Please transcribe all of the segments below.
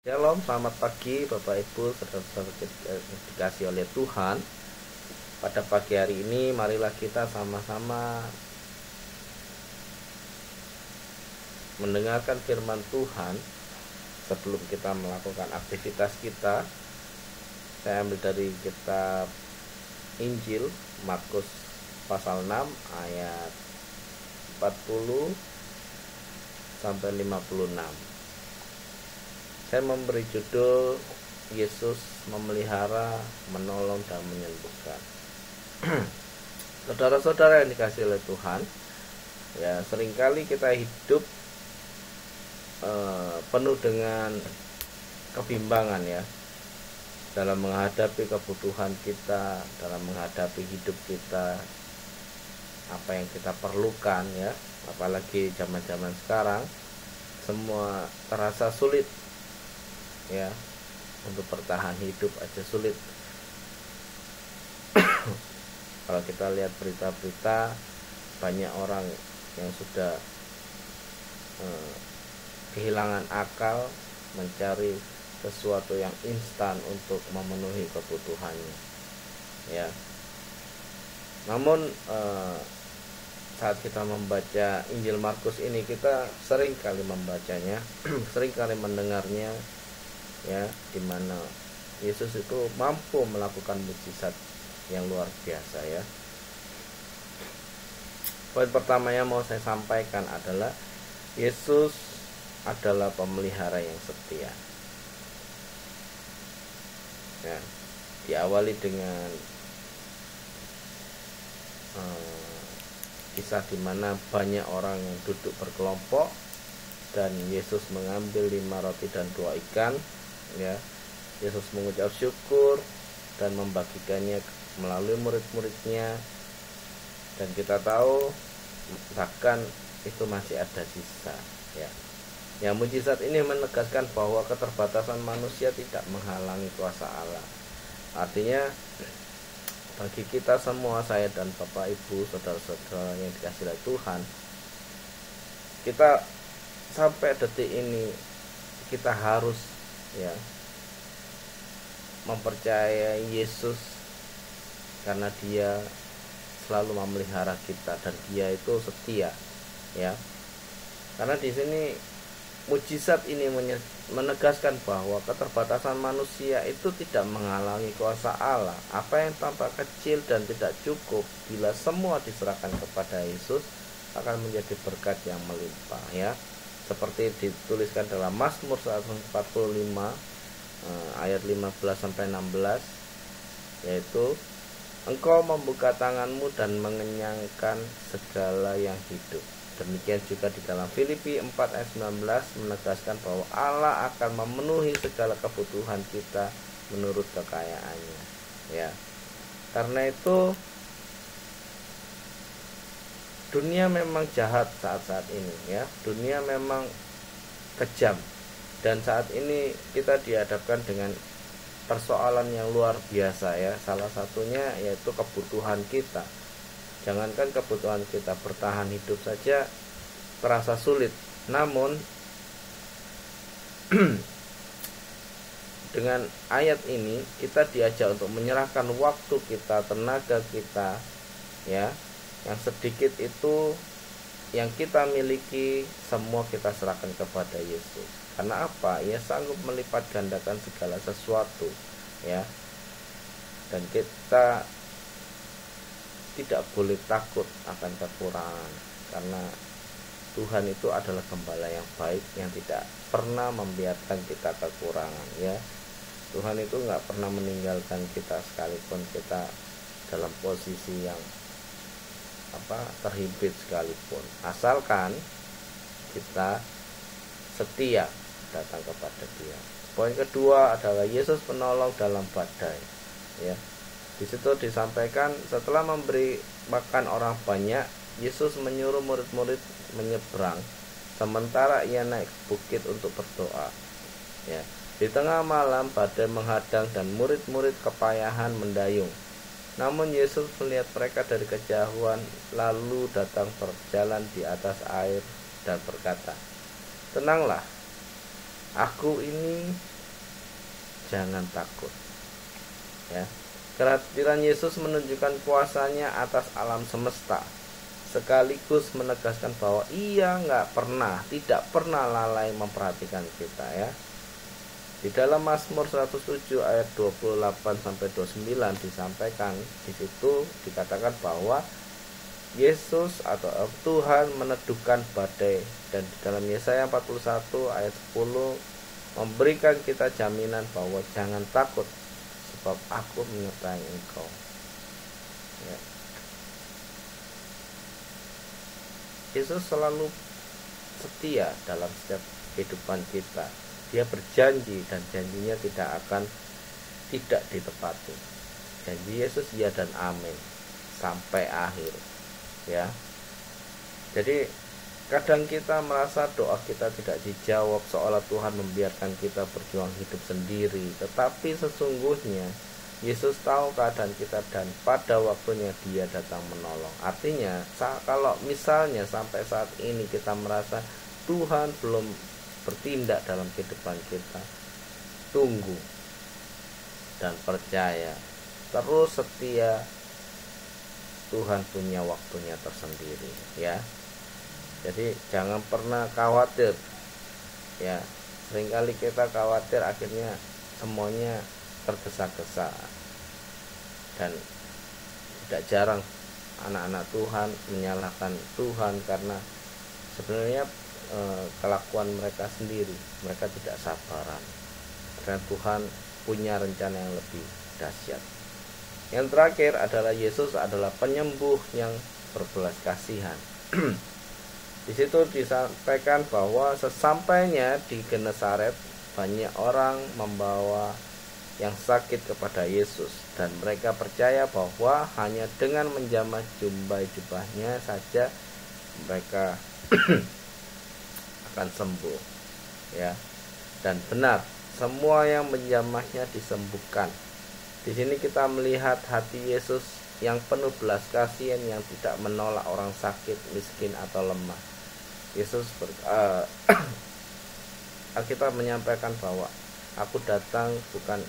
Shalom, selamat pagi Bapak Ibu, saudara-saudara yang dikasih oleh Tuhan. Pada pagi hari ini marilah kita sama-sama mendengarkan firman Tuhan. Sebelum kita melakukan aktivitas kita, saya ambil dari kitab Injil Markus pasal 6 ayat 40 sampai 56. Saya memberi judul Yesus memelihara, menolong, dan menyembuhkan. Saudara-saudara yang dikasihi oleh Tuhan, ya seringkali kita hidup penuh dengan kebimbangan ya dalam menghadapi kebutuhan kita, dalam menghadapi hidup kita, apa yang kita perlukan ya, apalagi zaman-zaman sekarang semua terasa sulit ya, untuk bertahan hidup aja sulit. Kalau kita lihat berita-berita, banyak orang yang sudah kehilangan akal mencari sesuatu yang instan untuk memenuhi kebutuhannya ya. Namun saat kita membaca Injil Markus ini, kita sering kali membacanya sering kali mendengarnya ya, dimana Yesus itu mampu melakukan mukjizat yang luar biasa ya. Poin pertama yang mau saya sampaikan adalah Yesus adalah pemelihara yang setia ya. Diawali dengan kisah dimana banyak orang yang duduk berkelompok dan Yesus mengambil 5 roti dan 2 ikan ya. Yesus mengucap syukur dan membagikannya melalui murid-muridnya, dan kita tahu bahkan itu masih ada sisa ya. Yang mujizat ini menegaskan bahwa keterbatasan manusia tidak menghalangi kuasa Allah. Artinya bagi kita semua, saya dan Bapak Ibu, saudara-saudara yang dikasihi oleh Tuhan, kita sampai detik ini kita harus ya mempercayai Yesus, karena Dia selalu memelihara kita dan Dia itu setia ya. Karena di sini mujizat ini menegaskan bahwa keterbatasan manusia itu tidak menghalangi kuasa Allah. Apa yang tampak kecil dan tidak cukup, bila semua diserahkan kepada Yesus, akan menjadi berkat yang melimpah ya. Seperti dituliskan dalam Mazmur 145 ayat 15 sampai 16, yaitu Engkau membuka tanganmu dan mengenyangkan segala yang hidup. Demikian juga di dalam Filipi 4 ayat 19 menegaskan bahwa Allah akan memenuhi segala kebutuhan kita menurut kekayaannya ya. Karena itu dunia memang jahat saat-saat ini ya. Dunia memang kejam, dan saat ini kita dihadapkan dengan persoalan yang luar biasa ya. Salah satunya yaitu kebutuhan kita. Jangankan kebutuhan kita, bertahan hidup saja terasa sulit. Namun dengan ayat ini kita diajak untuk menyerahkan waktu kita, tenaga kita ya, yang sedikit itu yang kita miliki, semua kita serahkan kepada Yesus. Karena apa? Ia sanggup melipat gandakan segala sesuatu ya. Dan kita tidak boleh takut akan kekurangan, karena Tuhan itu adalah gembala yang baik yang tidak pernah membiarkan kita kekurangan ya. Tuhan itu nggak pernah meninggalkan kita sekalipun kita dalam posisi yang terhimpit sekalipun, asalkan kita setia datang kepada Dia. Poin kedua adalah Yesus penolong dalam badai ya. Di situ disampaikan setelah memberi makan orang banyak, Yesus menyuruh murid-murid menyeberang sementara ia naik bukit untuk berdoa ya. Di tengah malam badai menghadang dan murid-murid kepayahan mendayung. Namun Yesus melihat mereka dari kejauhan, lalu datang berjalan di atas air dan berkata, "Tenanglah, aku ini, jangan takut. Ya, kehadiran Yesus menunjukkan kuasanya atas alam semesta, sekaligus menegaskan bahwa ia tidak pernah lalai memperhatikan kita, ya. Di dalam Mazmur 107 ayat 28 sampai 29 disampaikan, di situ dikatakan bahwa Yesus atau Tuhan meneduhkan badai, dan di dalam Yesaya 41 ayat 10 memberikan kita jaminan bahwa jangan takut sebab aku menyertai engkau. Ya. Yesus selalu setia dalam setiap kehidupan kita. Dia berjanji dan janjinya tidak ditepati. Janji Yesus ya dan amin sampai akhir. Ya. Jadi kadang kita merasa doa kita tidak dijawab, seolah Tuhan membiarkan kita berjuang hidup sendiri. Tetapi sesungguhnya Yesus tahu keadaan kita dan pada waktunya Dia datang menolong. Artinya kalau misalnya sampai saat ini kita merasa Tuhan belum bertindak dalam kehidupan kita, tunggu dan percaya, terus setia. Tuhan punya waktunya tersendiri, ya. Jadi jangan pernah khawatir, ya. Seringkali kita khawatir, akhirnya semuanya tergesa-gesa. Dan tidak jarang anak-anak Tuhan menyalahkan Tuhan karena sebenarnya kelakuan mereka sendiri. Mereka tidak sabaran, karena Tuhan punya rencana yang lebih dahsyat. Yang terakhir adalah Yesus adalah penyembuh yang berbelas kasihan. Di situ disampaikan bahwa sesampainya di Genesaret, banyak orang membawa yang sakit kepada Yesus, dan mereka percaya bahwa hanya dengan menjamah jubahnya saja mereka akan sembuh, ya. Dan benar, semua yang menjamahnya disembuhkan. Di sini kita melihat hati Yesus yang penuh belas kasihan, yang tidak menolak orang sakit, miskin atau lemah. Yesus Alkitab menyampaikan bahwa aku datang bukan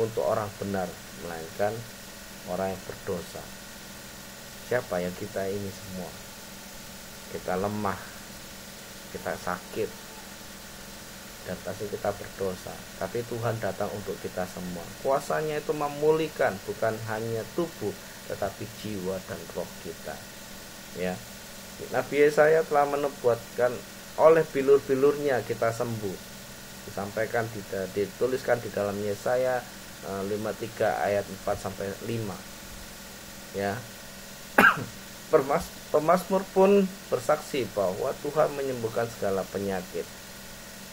untuk orang benar, melainkan orang yang berdosa. Siapa yang kita ini semua? Kita lemah, kita sakit, dan pasti kita berdosa. Tapi Tuhan datang untuk kita semua. Kuasanya itu memulihkan bukan hanya tubuh, tetapi jiwa dan roh kita. Ya. Nabi Yesaya telah menubuatkan oleh bilur-bilurnya kita sembuh. Disampaikan dituliskan di dalam Yesaya 53 ayat 4 sampai 5. Ya. Pemazmur pun bersaksi bahwa Tuhan menyembuhkan segala penyakit.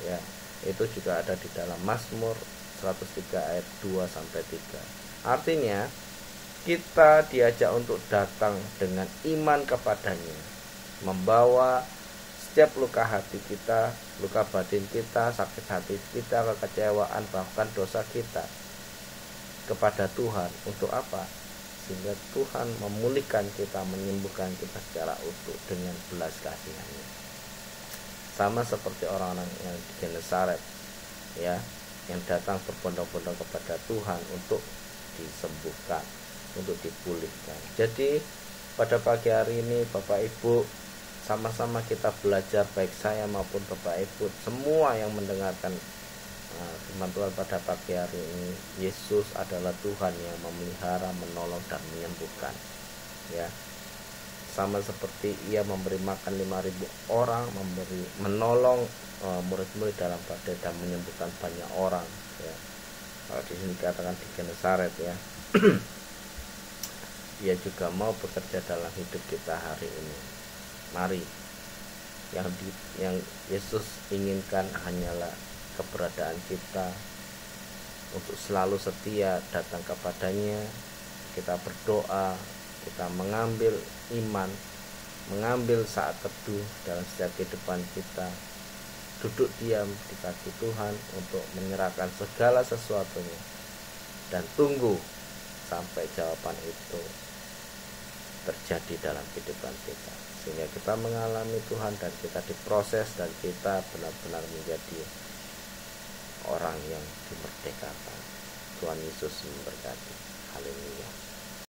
Ya, itu juga ada di dalam Mazmur 103 ayat 2 sampai 3. Artinya kita diajak untuk datang dengan iman kepadanya, membawa setiap luka hati kita, luka batin kita, sakit hati kita, kekecewaan, bahkan dosa kita kepada Tuhan. Untuk apa? Sehingga Tuhan memulihkan kita, menyembuhkan kita secara utuh dengan belas kasihan-Nya. Sama seperti orang-orang yang di Genesaret, ya, yang datang berbondong-bondong kepada Tuhan untuk disembuhkan, untuk dipulihkan. Jadi pada pagi hari ini Bapak Ibu, sama-sama kita belajar, baik saya maupun Bapak Ibu, semua yang mendengarkan firman Tuhan pada pagi hari ini. Yesus adalah Tuhan yang memelihara, menolong dan menyembuhkan, ya. Sama seperti Ia memberi makan 5.000 orang, menolong murid-murid dalam badai dan menyembuhkan banyak orang, ya. Kalau di sini dikatakan di Genesaret, ya. Dia juga mau bekerja dalam hidup kita hari ini. Mari, yang Yesus inginkan hanyalah keberadaan kita untuk selalu setia datang kepadanya. Kita berdoa, kita mengambil iman, mengambil saat teduh dalam setiap kehidupan kita, duduk diam di kaki Tuhan untuk menyerahkan segala sesuatunya, dan tunggu sampai jawaban itu terjadi dalam kehidupan kita, sehingga kita mengalami Tuhan dan kita diproses dan kita benar-benar menjadi orang yang dimerdekakan. Tuhan Yesus memberkati.